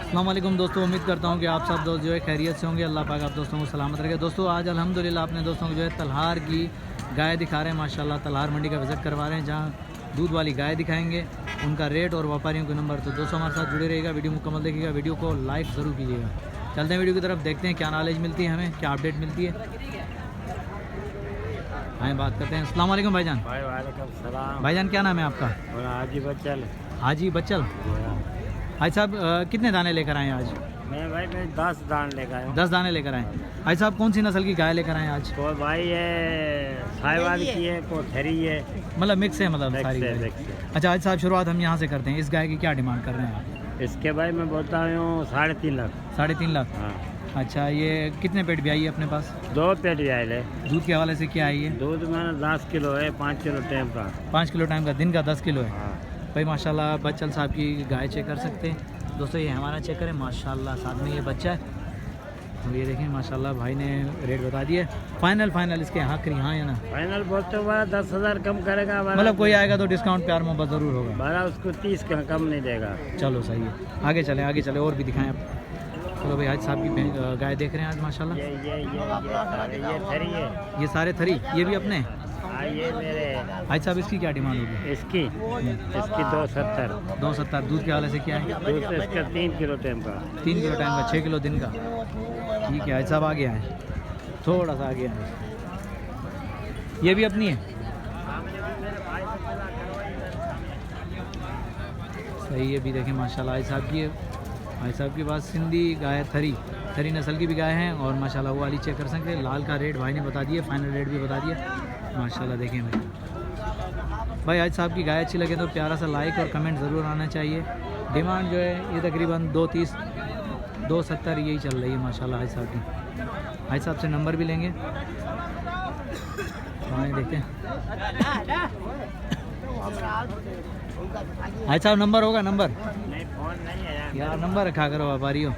अस्सलाम वालेकुम दोस्तों, उम्मीद करता हूँ कि आप सब दोस्त जो है खैरियत से होंगे। अल्लाह पाक आप दोस्तों को सलामत रखे। दोस्तों आज अल्हम्दुलिल्लाह अपने दोस्तों को जो है तलहार की गाय दिखा रहे हैं। माशाल्लाह तलहार मंडी का विज़िट करवा रहे हैं, जहाँ दूध वाली गाय दिखाएंगे, उनका रेट और व्यापारियों के नंबर। तो दोस्तों हमारे साथ जुड़े रहिएगा, वीडियो मुकम्मल देखिएगा, वीडियो को लाइक ज़रूर कीजिएगा। चलते हैं वीडियो की तरफ, देखते हैं क्या नॉलेज मिलती है हमें, क्या अपडेट मिलती है। हाँ बात करते हैं। अस्सलाम वालेकुम भाईजान। वालेकुम सलाम। भाईजान क्या नाम है आपका? हाजी बच्चल। हाजी बच्चल। भाई साहब कितने दाने लेकर आए आज? मैं 10 दान लेकर आया हूँ। 10 दाने लेकर आए। भाई साहब कौन सी नस्ल की गाय लेकर आए आज? तो भाई ये साहिवाल की है, कोठरी है, मतलब मिक्स है, मतलब सारी गाय। अच्छा आज साहब शुरुआत हम यहाँ से करते हैं। इस गाय की क्या डिमांड कर रहे हैं आप? इसके भाई मैं बोलता हूँ 3.5 लाख। 3.5 लाख। हाँ। अच्छा ये कितने पेट भी आई है अपने पास? 2 पेट आयल है। दूध के हवाले से क्या है ये? दूध में 10 किलो है, 5 किलो टाइम का। 5 किलो टाइम का, दिन का 10 किलो है। हाँ। भाई माशाल्लाह बच्चल साहब की गाय चेक कर सकते हैं दोस्तों। ये हमारा चेक करें माशाल्लाह, साथ में ये बच्चा है। तो ये देखें माशाल्लाह भाई ने रेट बता दिया। फाइनल इसके आखिरी हाँ या ना? फाइनल बोलते हुआ 10,000 कम करेगा। मतलब कोई आएगा तो डिस्काउंट प्यार मोहब्बत ज़रूर होगा। बारह उसको 30 का कम नहीं देगा। चलो सही है, आगे चले और भी दिखाएं आप। चलो भाई आज साहब की गाय देख रहे हैं आज माशाल्लाह। ये थरी है। ये सारे थरी, ये भी अपने? ये मेरे। भाई साहब इसकी क्या डिमांड होगी? इसकी 270। 270। दूध के वाले से क्या है? दूध तो इसका 3 किलो टाइम का। 3 किलो टाइम का, 6 किलो दिन का। ठीक है, सब आगे आए, थोड़ा सा आगे आए। ये भी अपनी है? सही है, भी देखें माशाल्लाह भाई साहब के पास सिंधी गाय थरी नस्ल की भी गाय हैं। और माशाल्लाह वो वाली चेक कर सकते हैं। लाल का रेट भाई ने बता दिया, फाइनल रेट भी बता दिया माशाल्लाह। देखें भाई आज साहब की गाय अच्छी लगे तो प्यारा सा लाइक और कमेंट ज़रूर आना चाहिए। डिमांड जो है ये तकरीबन 230 270 यही चल रही है माशाल्लाह आज साहब की। आज साहब से नंबर भी लेंगे। हाँ देखते हैं आज साहब नंबर होगा? नंबर नहीं, फोन नहीं है यार, नंबर रखा करो व्यापारियों।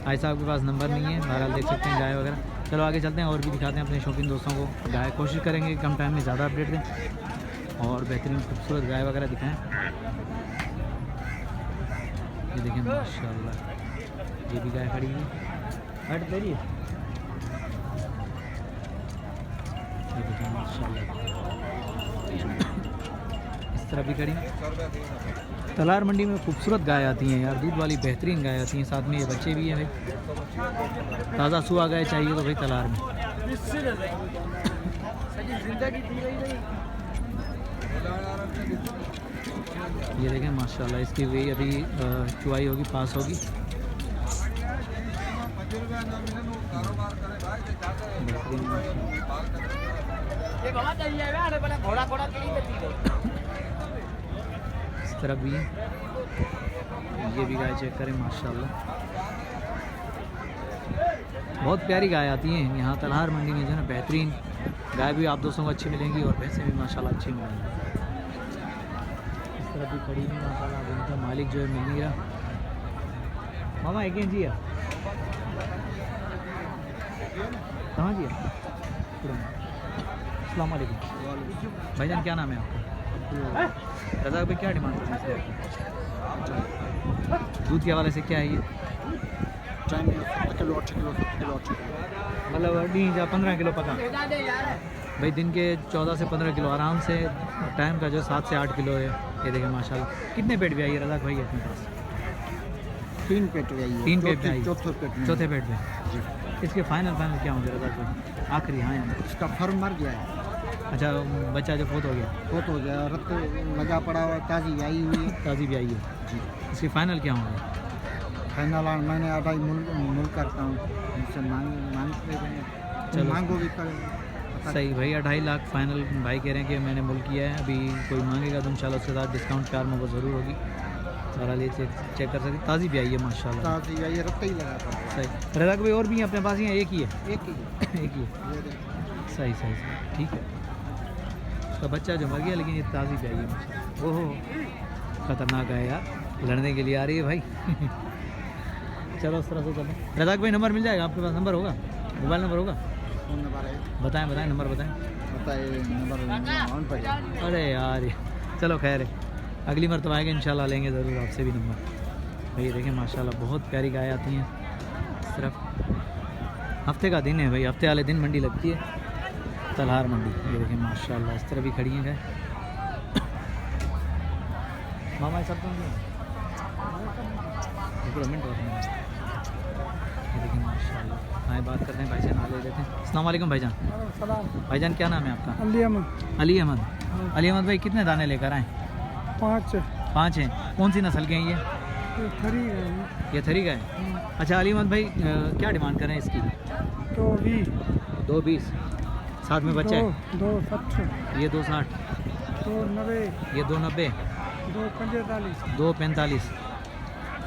भाई साहब के पास नंबर नहीं है। बहरहाल देख सकते हैं गाय वगैरह। चलो आगे चलते हैं और भी दिखाते हैं अपने शौकीन दोस्तों को गाय। कोशिश करेंगे कि कम टाइम में ज़्यादा अपडेट दें और बेहतरीन खूबसूरत गाय वगैरह दिखाएं। ये देखें माशाल्लाह, ये भी गाय खड़ी है। हट तेरी है। ये देखें माशाल्लाह, इस तरह भी खड़ी। तलार मंडी में खूबसूरत गाय आती हैं यार, दूध वाली बेहतरीन गाय आती हैं। साथ में ये बच्चे भी हैं भाई। ताज़ा सुआ गाय चाहिए तो भाई तलार में। ये देखें माशाल्लाह, इसकी वे अभी चुवाई होगी, पास होगी। इस तरफ भी है, ये भी गाय चेक करें माशाल्लाह, बहुत प्यारी गाय आती हैं यहाँ तलहार मंडी में जो है ना। बेहतरीन गाय भी आप दोस्तों को अच्छी मिलेंगी और भैंसें भी माशाल्लाह अच्छी मिलेंगी। इस तरफ भी खड़ी हुई माशाल्लाह। अब इनका मालिक जो है मिल नहीं रहा। मामा एक जी है कहाँ जी है? अस्सलाम वालेकुम भाईजान, क्या नाम है आपका? रज़ा भाई क्या डिमांड करना है? दूध के हवाले से क्या है ये? मतलब नहीं जा 15 किलो पका भाई। दिन के 14 से 15 किलो आराम से। टाइम का जो 7 से 8 किलो है। ये देखें माशाल्लाह। कितने पेट भी आई है रज़ाक भाई अपने पास? 3 पेट आई है। 3 पेट भी आई, चौथे पेट में जी। इसके फाइनल क्या होंगे रज़ाक भाई आखिरी? हाँ यार इसका फर्म मर गया है। अच्छा बच्चा जो फोत हो गया, रक्त लगा पड़ा हुआ, ताज़ी आई हुई है। ताज़ी भी आई है जी। इसकी फाइनल क्या होंगे? फाइनल मैंने 2.5 मूल करता हूँ, उनसे मांगते चलो। मांगो भी सही भाई, 2.5 लाख फाइनल भाई कह रहे हैं कि मैंने मूल किया है। अभी कोई मांगेगा तो इंशाल्लाह उसके साथ डिस्काउंट प्यार में वो ज़रूर होगी। सारा ले चेक कर सकते। ताज़ी भी आई है माशाल्लाह, ताज़ी आई है, रक्त ही लगा पड़ा। सही। रज़ाक भाई और भी हैं अपने पास ही हैं? एक ही है? एक ही एक ही है। सही ठीक है। उसका बच्चा जो मर गया लेकिन ये ताज़ी भी आई है माशाल्लाह। ओहो ख़तरनाक है यार, लड़ने के लिए आ रही है भाई। चलो उस तरह से चलें। रज़ाक भाई नंबर मिल जाएगा आपके पास? नंबर होगा, मोबाइल नंबर होगा? फोन नंबर है। बताएं नंबर बताएं। नंबर। अरे यार चलो खैर है, अगली मरतबा आएगा इंशाल्लाह लेंगे ज़रूर आपसे भी नंबर। भाई देखिए माशाल्लाह बहुत प्यारी गाय आती हैं। सिर्फ हफ्ते का दिन है भाई, हफ्ते वाले दिन मंडी लगती है, तलहार मंडी। ये देखिए माशाल्लाह इस तरह भी खड़ी हैं गाय। मामा ये सब तो मिनट और ये देखिए माशाल्लाह। आए बात करते हैं भाईजान, आ ले लेते हैं। अस्सलाम वालेकुम भाईजान। भाईजान क्या नाम है आपका? अली अहमद। अली अहमद। अली अहमद भाई कितने दाने लेकर आए? 5 हैं। कौन सी नस्ल के हैं ये? ये थरी का है। अच्छा अली अहमद भाई क्या डिमांड करें इसकी? 220। साथ में बच्चा है? 260। ये 260। 290। ये 290। 245। 245।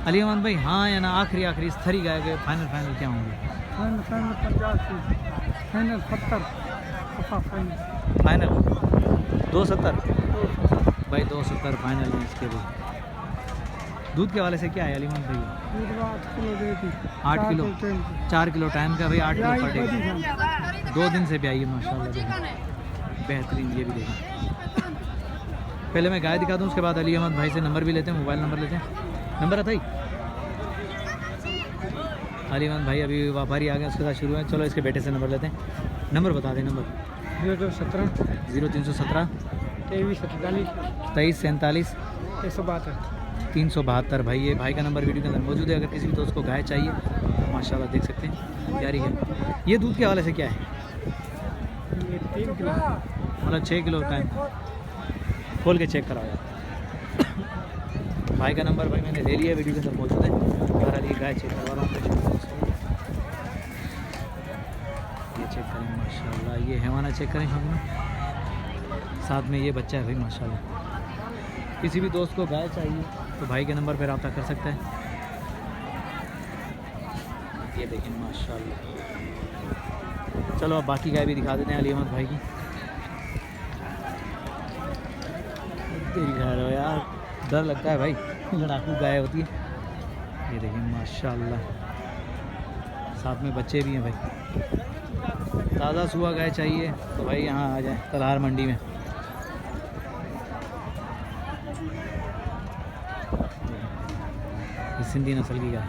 अली अहमद भाई हाँ या ना, आखिरी इस थरी गाय के फाइनल क्या होंगे? फाइनल 70। फाइनल 270 भाई, 270 फाइनल है इसके भी। दूध के वाले से क्या है अली अहमद भाई? 8 किलो 4 किलो टाइम का भाई, 8 किलो पर डे। 2 दिन से भी आई है माशाल्लाह, बेहतरीन। ये भी देखें। पहले मैं गाय दिखा दूँ, उसके बाद अली अहमद भाई से नंबर भी लेते हैं, मोबाइल नंबर लेते हैं। नंबर आता ही अली अहमद भाई अभी व्यापारी आ गए, उसके साथ शुरू है। चलो इसके बेटे से नंबर लेते हैं। नंबर बता दें। नंबर 0317 2347 372 भाई। ये भाई का नंबर वीडियो के अंदर मौजूद है। अगर किसी भी दोस्त को गाय चाहिए तो माशाल्लाह देख सकते हैं यारी है। ये दूध के हवाले से क्या है? 3 किलो मतलब 6 किलो टाइम। खोल के चेक कराओ यार। भाई का नंबर भाई मैंने ले लिया, वीडियो के अंदर मौजूद है। बहरहाल ये गाय चेक करवा रहा हूँ। ये चेक करें माशाल्लाह, ये हैवाना चेक करें शौक में। साथ में ये बच्चा है भाई माशाल्लाह। किसी भी दोस्त को गाय चाहिए तो भाई के नंबर पर रब्ता कर सकता है। ये देखें माशाल्लाह। चलो अब बाकी गाय भी दिखा देते हैं अली अहमद भाई की। तेरी गाय हो यार, डर लगता है भाई, लड़ाकू गाय होती है। ये देखिए माशाल्लाह, साथ में बच्चे भी हैं भाई। ताज़ा सुबह गाय चाहिए तो भाई यहाँ आ जाए तलहार मंडी में। ये सिंधी नस्ल की गाय।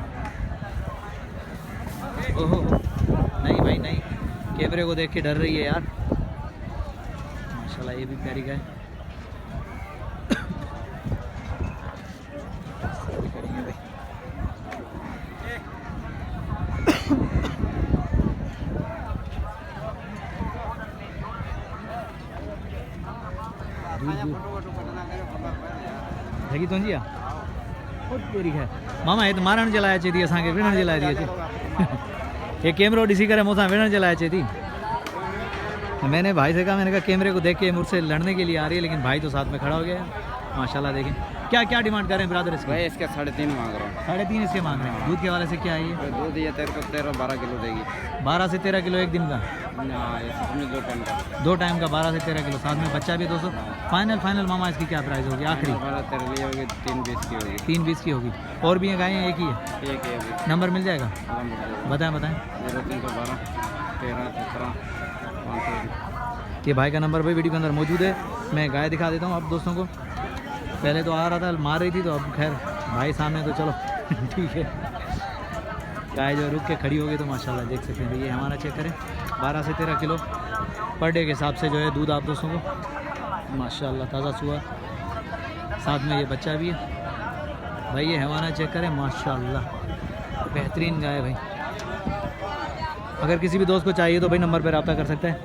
ओहो नहीं भाई नहीं, कैमरे को देख के डर रही है यार। माशाल्लाह ये भी प्यारी गाय। तो जी बहुत देरी है मामा। ये तो मारण जलाया चाहिए असांखे, विणण जलाए थी। ये कैमरो ॾिसी करे मूंसां विणण जलाए चाहिए थी। मैंने भाई से कहा, मैंने कहा कैमरे को देख के मुझसे लड़ने के लिए आ रही है, लेकिन भाई तो साथ में खड़ा हो गया माशाल्लाह। देखें क्या क्या डिमांड कर रहे हैं ब्रदर इसके? भाई इसके 3.5 मांग रहा हूँ। 3.5 इसके मांग रहे हैं। दूध के वाले से क्या है ये? दूध ये 13-12 किलो देगी। 12 से 13 किलो एक दिन का? इसमें 2 टाइम का। 2 टाइम का 12 से 13 किलो। साथ में बच्चा भी 200। फाइनल मामा इसकी क्या प्राइस होगी आखिरी? 13 होगी, 320 की होगी। 320 की होगी। और भी हैं गायें? एक ही है? एक है अभी। नंबर मिल जाएगा? बताएं। 0312 13 17 500। ये भाई का नंबर भाई वीडियो के अंदर मौजूद है। मैं गाय दिखा देता हूँ आप दोस्तों को। पहले तो आ रहा था, मार रही थी, तो अब खैर भाई सामने तो चलो ठीक है। गाय जो रुक के खड़ी हो गई तो माशाल्लाह देख सकते हैं। ये हमारा चेक करें, 12 से 13 किलो पर डे के हिसाब से जो है दूध आप दोस्तों को माशाल्लाह ताज़ा सुबह। साथ में ये बच्चा भी है भाई। ये हमारा चेक करें माशाल्लाह, बेहतरीन गाय भाई। अगर किसी भी दोस्त को चाहिए तो भाई नंबर पर रब्ता कर सकते हैं।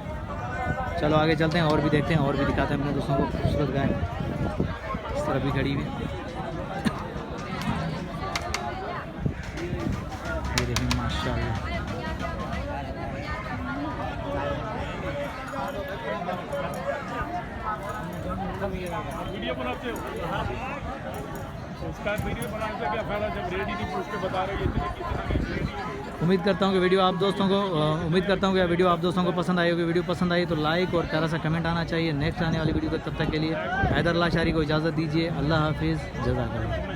चलो आगे चलते हैं और भी देखते हैं, और भी दिखाते हैं अपने दोस्तों को खूबसूरत गाय। इस तरह भी खड़ी हुई। ये देखें माशाल्लाह। वीडियो बनाते हो उसका वीडियो बनाने से क्या फायदा जब रेडी नहीं पूछ के बता रहे हो कितना उम्मीद करता हूँ कि वीडियो आप दोस्तों को वीडियो आप दोस्तों को पसंद आई होगी। वीडियो पसंद आई तो लाइक और प्यारा सा कमेंट आना चाहिए। नेक्स्ट आने वाली वीडियो तक तब तक के लिए हैदर लाशारी को इजाज़त दीजिए। अल्लाह हाफिज़, जज़ाकल्लाह।